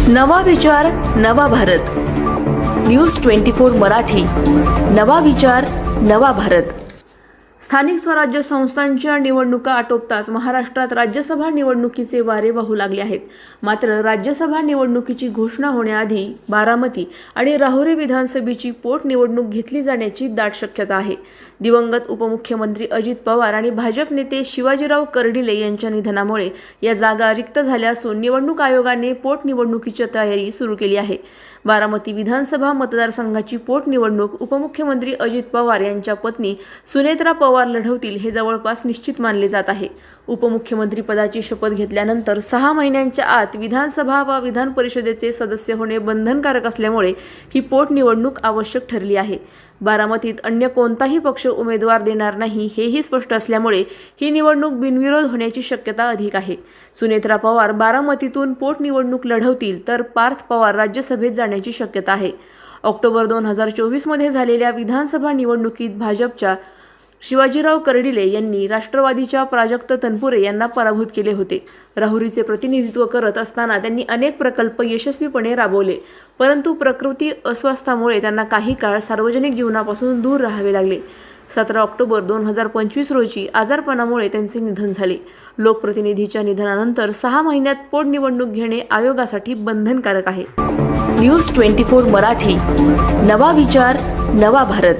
नवा विचार नवा भारत. न्यूज 24 मराठी. नवा विचार नवा भारत. स्थानिक स्वराज्य संस्थांच्या निवडणुका आटोपताच महाराष्ट्रात राज्यसभा निवडणुकीचे वारे वाहू लागले आहेत. मात्र राज्यसभा निवडणुकीची घोषणा होण्याआधी बारामती आणि राहुरी विधानसभेची पोटनिवडणूक घेतली जाण्याची दाट शक्यता आहे. दिवंगत उपमुख्यमंत्री अजित पवार आणि भाजप नेते शिवाजीराव कर्डिले यांच्या निधनामुळे या जागा रिक्त झाल्या असून निवडणूक आयोगाने पोटनिवडणुकीची तयारी सुरू केली आहे. बारामती विधानसभा मतदारसंघाची पोटनिवडणूक उपमुख्यमंत्री अजित पवार यांच्या पत्नी सुनेत्रा पवार लढवतील हे जवळपास निश्चित मानले जात आहे. उपमुख्यमंत्री पदाची शपथ घेतल्यानंतर 6 महिन्यांच्या आत विधानसभा व विधान परिषदेचे सदस्य होणे बंधनकारक असल्यामुळे ही पोटनिवडणूक आवश्यक ठरली आहे. बारामतीत अन्य कोणताही पक्ष उमेदवार देणार नाही हेही स्पष्ट असल्यामुळे ही निवडणूक बिनविरोध होण्याची शक्यता अधिक आहे. सुनेत्रा पवार बारामतीतून पोटनिवडणूक लढवतील तर पार्थ पवार राज्यसभेत जाण्याची शक्यता आहे. ऑक्टोबर 2024 मध्ये झालेल्या विधानसभा निवडणुकीत भाजपच्या शिवाजीराव कर्डिले यांनी राष्ट्रवादीच्या प्राजक्त तनपुरे यांना पराभूत केले होते. राहुरीचे प्रतिनिधित्व करत असताना त्यांनी अनेक प्रकल्प यशस्वीपणे राबवले, परंतु प्रकृती अस्वास्थ्यामुळे त्यांना काही काळ सार्वजनिक जीवनापासून दूर राहावे लागले. 17 ऑक्टोबर 2025 रोजी आजारपणामुळे त्यांचे निधन झाले. लोकप्रतिनिधीच्या निधनानंतर 6 महिन्यात पोटनिवडणूक घेणे आयोगासाठी बंधनकारक आहे. न्यूज 24 मराठी. नवा विचार नवा भारत.